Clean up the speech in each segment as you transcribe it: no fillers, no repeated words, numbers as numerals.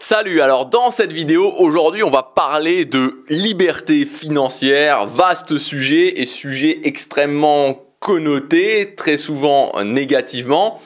Salut, alors dans cette vidéo, aujourd'hui on va parler de liberté financière, vaste sujet et sujet extrêmement connoté, très souvent négativement.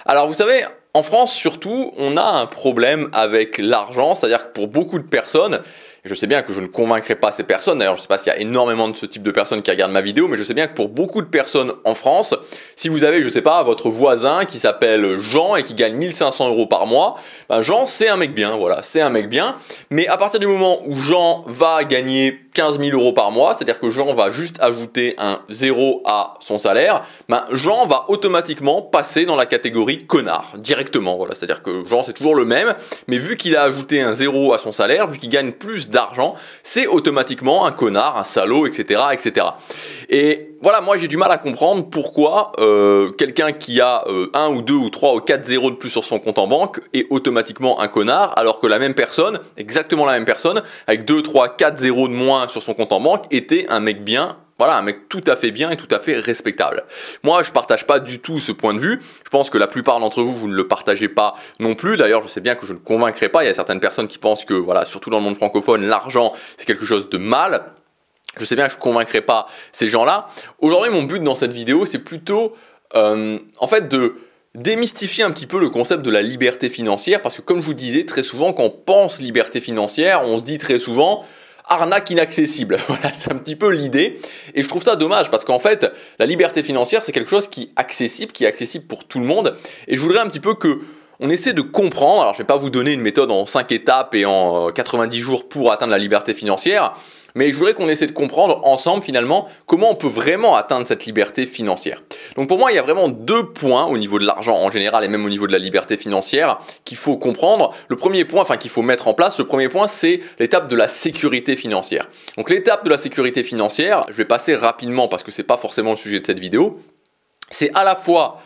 Alors vous savez, en France surtout, on a un problème avec l'argent, c'est-à-dire que pour beaucoup de personnes, je sais bien que je ne convaincrai pas ces personnes, d'ailleurs je ne sais pas s'il y a énormément de ce type de personnes qui regardent ma vidéo, mais je sais bien que pour beaucoup de personnes en France, si vous avez, je sais pas, votre voisin qui s'appelle Jean et qui gagne 1500 € par mois, ben Jean c'est un mec bien, voilà, c'est un mec bien, mais à partir du moment où Jean va gagner 15 000 € par mois, c'est-à-dire que Jean va juste ajouter un 0 à son salaire, ben Jean va automatiquement passer dans la catégorie connard, directement, voilà, c'est-à-dire que Jean c'est toujours le même, mais vu qu'il a ajouté un 0 à son salaire, vu qu'il gagne plus d'argent, c'est automatiquement un connard, un salaud, etc., etc. Et voilà, moi j'ai du mal à comprendre pourquoi quelqu'un qui a 1 ou 2 ou 3 ou 4 zéros de plus sur son compte en banque est automatiquement un connard, alors que la même personne, exactement la même personne, avec 2, 3, 4 zéros de moins sur son compte en banque, était un mec bien. Voilà, un mec tout à fait bien et tout à fait respectable. Moi, je partage pas du tout ce point de vue. Je pense que la plupart d'entre vous, vous ne le partagez pas non plus. D'ailleurs, je sais bien que je ne convaincrai pas. Il y a certaines personnes qui pensent que, voilà, surtout dans le monde francophone, l'argent, c'est quelque chose de mal. Je sais bien que je ne convaincrai pas ces gens-là. Aujourd'hui, mon but dans cette vidéo, c'est plutôt, en fait, de démystifier un petit peu le concept de la liberté financière. Parce que, comme je vous disais, très souvent, quand on pense liberté financière, on se dit très souvent arnaque inaccessible. Voilà, c'est un petit peu l'idée. Et je trouve ça dommage parce qu'en fait, la liberté financière, c'est quelque chose qui est accessible pour tout le monde. Et je voudrais un petit peu que on essaie de comprendre. Alors, je ne vais pas vous donner une méthode en 5 étapes et en 90 jours pour atteindre la liberté financière. Mais je voudrais qu'on essaie de comprendre ensemble finalement comment on peut vraiment atteindre cette liberté financière. Donc pour moi, il y a vraiment deux points au niveau de l'argent en général et même au niveau de la liberté financière qu'il faut comprendre. Le premier point, enfin qu'il faut mettre en place, le premier point, c'est l'étape de la sécurité financière. Donc l'étape de la sécurité financière, je vais passer rapidement parce que c'est pas forcément le sujet de cette vidéo. C'est à la fois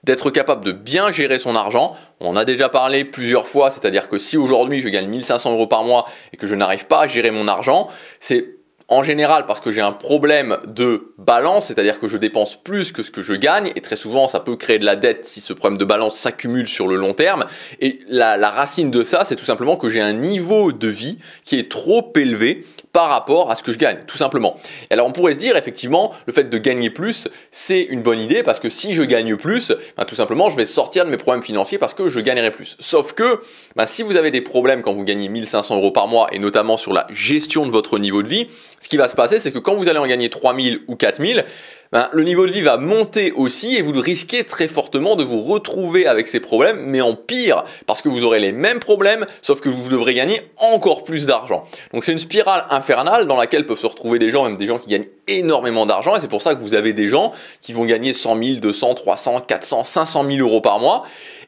d'être capable de bien gérer son argent. On en a déjà parlé plusieurs fois, c'est-à-dire que si aujourd'hui je gagne 1500 € par mois et que je n'arrive pas à gérer mon argent, c'est en général parce que j'ai un problème de balance, c'est-à-dire que je dépense plus que ce que je gagne, et très souvent ça peut créer de la dette si ce problème de balance s'accumule sur le long terme. Et la racine de ça, c'est tout simplement que j'ai un niveau de vie qui est trop élevé par rapport à ce que je gagne, tout simplement. Et alors on pourrait se dire effectivement, le fait de gagner plus, c'est une bonne idée parce que si je gagne plus, ben, tout simplement je vais sortir de mes problèmes financiers parce que je gagnerai plus. Sauf que ben, si vous avez des problèmes quand vous gagnez 1500 € par mois et notamment sur la gestion de votre niveau de vie, ce qui va se passer, c'est que quand vous allez en gagner 3000 ou 4000, ben, le niveau de vie va monter aussi et vous risquez très fortement de vous retrouver avec ces problèmes, mais en pire, parce que vous aurez les mêmes problèmes, sauf que vous devrez gagner encore plus d'argent. Donc c'est une spirale infernale dans laquelle peuvent se retrouver des gens, même des gens qui gagnent énormément d'argent, et c'est pour ça que vous avez des gens qui vont gagner 100 000, 200, 300, 400, 500 000 € par mois,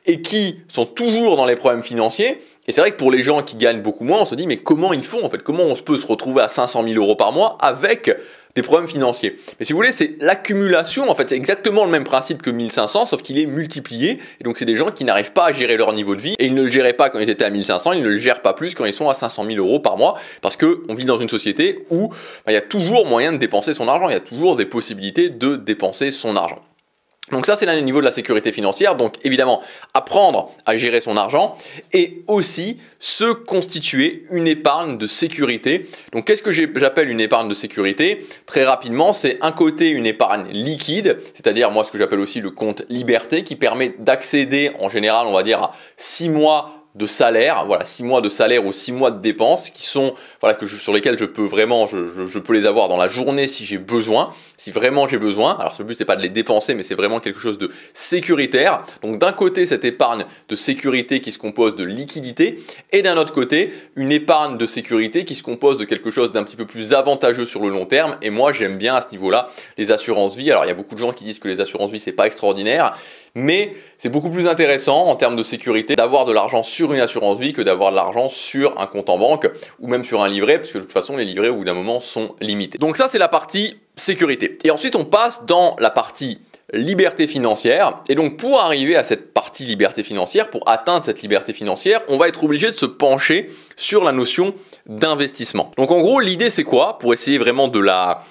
et qui sont toujours dans les problèmes financiers. Et c'est vrai que pour les gens qui gagnent beaucoup moins, on se dit mais comment ils font en fait? Comment on peut se retrouver à 500 000 € par mois avec des problèmes financiers? Mais si vous voulez, c'est l'accumulation, en fait, c'est exactement le même principe que 1500, sauf qu'il est multiplié. Et donc c'est des gens qui n'arrivent pas à gérer leur niveau de vie, et ils ne le géraient pas quand ils étaient à 1500, ils ne le gèrent pas plus quand ils sont à 500 000 € par mois, parce qu'on vit dans une société où il y a toujours moyen de dépenser son argent, il y a toujours des possibilités de dépenser son argent. Donc ça, c'est là le niveau de la sécurité financière. Donc évidemment, apprendre à gérer son argent et aussi se constituer une épargne de sécurité. Donc qu'est-ce que j'appelle une épargne de sécurité? Très rapidement, c'est un côté une épargne liquide, c'est-à-dire moi ce que j'appelle aussi le compte liberté qui permet d'accéder en général, on va dire, à 6 mois de salaire, voilà, 6 mois de salaire ou 6 mois de dépenses qui sont, voilà, sur lesquels je peux vraiment, je peux les avoir dans la journée si j'ai besoin, si vraiment j'ai besoin. Alors ce but c'est pas de les dépenser, mais c'est vraiment quelque chose de sécuritaire. Donc d'un côté cette épargne de sécurité qui se compose de liquidité, et d'un autre côté une épargne de sécurité qui se compose de quelque chose d'un petit peu plus avantageux sur le long terme. Et moi j'aime bien à ce niveau-là les assurances vie. Alors il y a beaucoup de gens qui disent que les assurances vie c'est pas extraordinaire, mais c'est beaucoup plus intéressant en termes de sécurité d'avoir de l'argent sur une assurance vie que d'avoir de l'argent sur un compte en banque ou même sur un livret, parce que de toute façon les livrets au bout d'un moment sont limités. Donc ça c'est la partie sécurité. Et ensuite on passe dans la partie liberté financière. Et donc pour arriver à cette partie liberté financière, pour atteindre cette liberté financière, on va être obligé de se pencher sur la notion d'investissement. Donc en gros l'idée c'est quoi? Pour essayer vraiment de la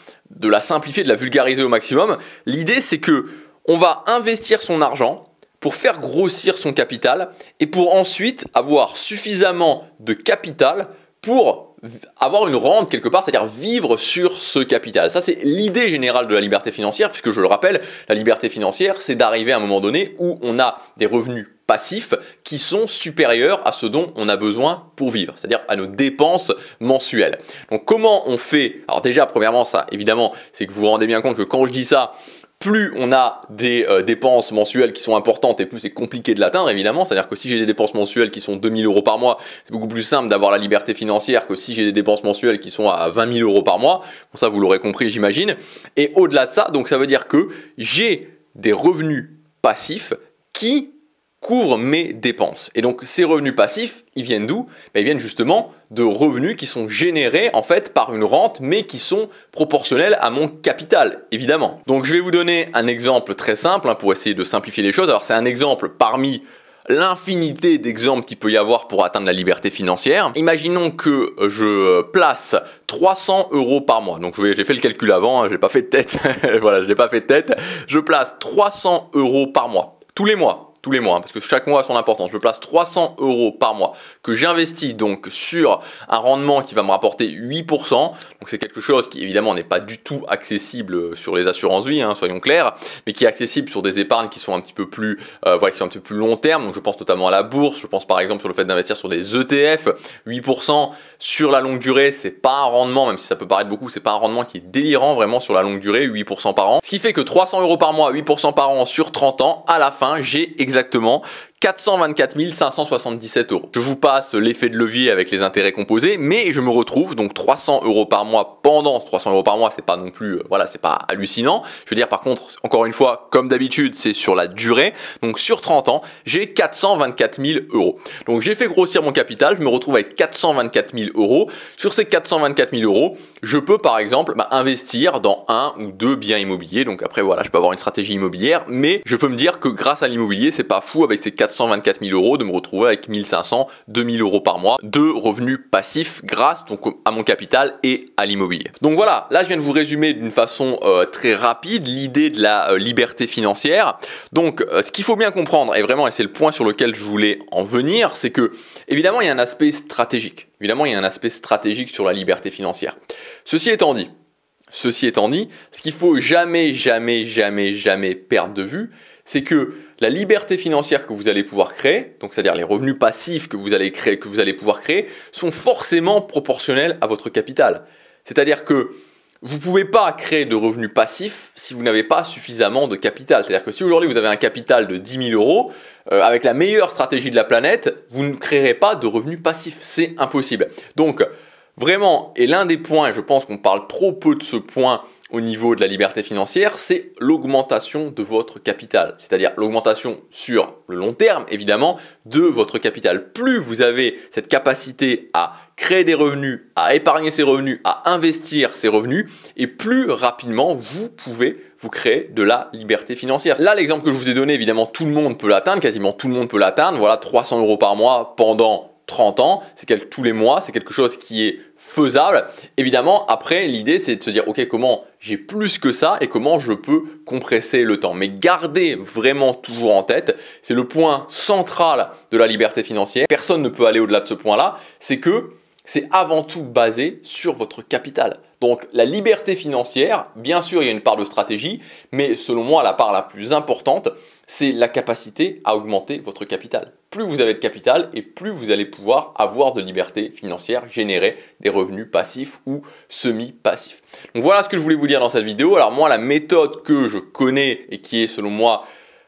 simplifier, de la vulgariser au maximum, l'idée c'est que on va investir son argent pour faire grossir son capital et pour ensuite avoir suffisamment de capital pour avoir une rente quelque part, c'est-à-dire vivre sur ce capital. Ça, c'est l'idée générale de la liberté financière, puisque je le rappelle, la liberté financière, c'est d'arriver à un moment donné où on a des revenus passifs qui sont supérieurs à ce dont on a besoin pour vivre, c'est-à-dire à nos dépenses mensuelles. Donc comment on fait? Alors déjà, premièrement, ça, évidemment, c'est que vous vous rendez bien compte que quand je dis ça, plus on a des dépenses mensuelles qui sont importantes et plus c'est compliqué de l'atteindre, évidemment. C'est-à-dire que si j'ai des dépenses mensuelles qui sont 2 000 € par mois, c'est beaucoup plus simple d'avoir la liberté financière que si j'ai des dépenses mensuelles qui sont à 20 000 € par mois. Bon, ça, vous l'aurez compris, j'imagine. Et au-delà de ça, donc ça veut dire que j'ai des revenus passifs qui couvrent mes dépenses. Et donc ces revenus passifs, ils viennent d'où? Ils viennent justement de revenus qui sont générés en fait par une rente, mais qui sont proportionnels à mon capital, évidemment. Donc je vais vous donner un exemple très simple pour essayer de simplifier les choses. Alors c'est un exemple parmi l'infinité d'exemples qu'il peut y avoir pour atteindre la liberté financière. Imaginons que je place 300 € par mois. Donc j'ai fait le calcul avant, je l'ai pas fait de tête. Voilà, je l'ai pas fait de tête. Je place 300 € par mois, tous les mois, parce que chaque mois a son importance. Je place 300 € par mois que j'investis donc sur un rendement qui va me rapporter 8%. Donc c'est quelque chose qui évidemment n'est pas du tout accessible sur les assurances vie, soyons clairs, mais qui est accessible sur des épargnes qui sont un petit peu plus, qui sont un petit peu plus long terme. Donc je pense notamment à la bourse, je pense par exemple sur le fait d'investir sur des ETF. 8% sur la longue durée, c'est pas un rendement, même si ça peut paraître beaucoup, c'est pas un rendement qui est délirant vraiment sur la longue durée, 8% par an. Ce qui fait que 300 € par mois, 8% par an sur 30 ans, à la fin, j'ai exactement 424 577 €. Je vous passe l'effet de levier avec les intérêts composés, mais je me retrouve donc 300 € par mois pendant 300 € par mois, c'est pas non plus, c'est pas hallucinant. Je veux dire, par contre, encore une fois, comme d'habitude, c'est sur la durée. Donc sur 30 ans, j'ai 424 000 €. Donc j'ai fait grossir mon capital, je me retrouve avec 424 000 €. Sur ces 424 000 €, je peux par exemple investir dans un ou deux biens immobiliers. Donc après, voilà, je peux avoir une stratégie immobilière, mais je peux me dire que grâce à l'immobilier, c'est pas fou avec ces 424 000 € de me retrouver avec 1 500, 2 000 € par mois de revenus passifs grâce donc à mon capital et à l'immobilier. Donc voilà, là je viens de vous résumer d'une façon très rapide l'idée de la liberté financière. Donc ce qu'il faut bien comprendre, et c'est le point sur lequel je voulais en venir, c'est que évidemment il y a un aspect stratégique. Évidemment il y a un aspect stratégique sur la liberté financière. Ceci étant dit, ce qu'il faut jamais perdre de vue, c'est que la liberté financière que vous allez pouvoir créer, donc c'est-à-dire les revenus passifs que vous allez pouvoir créer, sont forcément proportionnels à votre capital. C'est-à-dire que vous ne pouvez pas créer de revenus passifs si vous n'avez pas suffisamment de capital. C'est-à-dire que si aujourd'hui vous avez un capital de 10 000 €, avec la meilleure stratégie de la planète, vous ne créerez pas de revenus passifs. C'est impossible. Donc vraiment, et l'un des points, et je pense qu'on parle trop peu de ce point au niveau de la liberté financière, c'est l'augmentation de votre capital. C'est-à-dire l'augmentation sur le long terme, évidemment, de votre capital. Plus vous avez cette capacité à créer des revenus, à épargner ces revenus, à investir ces revenus, et plus rapidement vous pouvez vous créer de la liberté financière. Là, l'exemple que je vous ai donné, évidemment, tout le monde peut l'atteindre, quasiment tout le monde peut l'atteindre. Voilà, 300 € par mois pendant 30 ans, tous les mois, c'est quelque chose qui est faisable. Évidemment, après, l'idée, c'est de se dire, ok, comment j'ai plus que ça et comment je peux compresser le temps. Mais gardez vraiment toujours en tête, c'est le point central de la liberté financière. Personne ne peut aller au-delà de ce point-là, c'est que c'est avant tout basé sur votre capital. Donc la liberté financière, bien sûr, il y a une part de stratégie, mais selon moi, la part la plus importante, c'est la capacité à augmenter votre capital. Plus vous avez de capital et plus vous allez pouvoir avoir de liberté financière, générer des revenus passifs ou semi-passifs. Donc voilà ce que je voulais vous dire dans cette vidéo. Alors moi, la méthode que je connais et qui est selon moi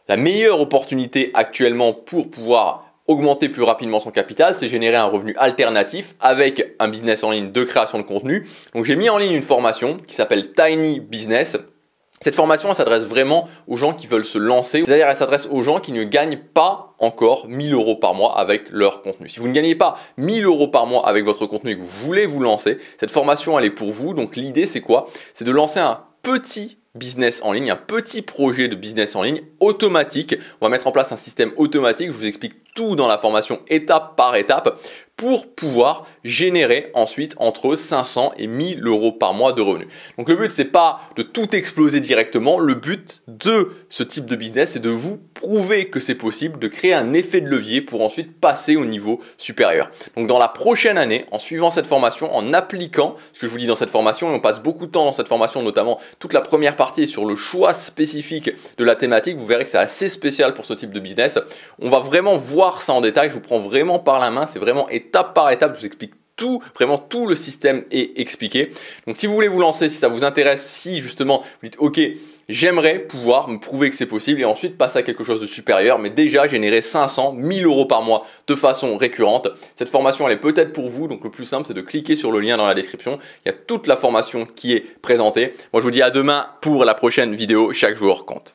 la meilleure opportunité actuellement pour pouvoir augmenter plus rapidement son capital, c'est générer un revenu alternatif avec un business en ligne de création de contenu. Donc j'ai mis en ligne une formation qui s'appelle Tiny Business. Cette formation, elle s'adresse vraiment aux gens qui veulent se lancer, c'est-à-dire elle s'adresse aux gens qui ne gagnent pas encore 1 000 € par mois avec leur contenu. Si vous ne gagnez pas 1 000 € par mois avec votre contenu et que vous voulez vous lancer, cette formation, elle est pour vous. Donc l'idée, c'est quoi? C'est de lancer un petit business en ligne, un petit projet de business en ligne automatique. On va mettre en place un système automatique, je vous explique tout dans la formation étape par étape pour pouvoir générer ensuite entre 500 et 1000 euros par mois de revenus. Donc le but, c'est pas de tout exploser directement. Le but de ce type de business, c'est de vous prouver que c'est possible, de créer un effet de levier pour ensuite passer au niveau supérieur. Donc dans la prochaine année, en suivant cette formation, en appliquant ce que je vous dis dans cette formation, et on passe beaucoup de temps dans cette formation, notamment toute la première partie est sur le choix spécifique de la thématique. Vous verrez que c'est assez spécial pour ce type de business. On va vraiment voir ça en détail. Je vous prends vraiment par la main. C'est vraiment étape par étape. Je vous explique tout, vraiment tout le système est expliqué. Donc si vous voulez vous lancer, si ça vous intéresse, si justement vous dites ok, j'aimerais pouvoir me prouver que c'est possible et ensuite passer à quelque chose de supérieur, mais déjà générer 500, 1000 euros par mois de façon récurrente. Cette formation, elle est peut-être pour vous, donc le plus simple, c'est de cliquer sur le lien dans la description. Il y a toute la formation qui est présentée. Moi, je vous dis à demain pour la prochaine vidéo. Chaque jour compte.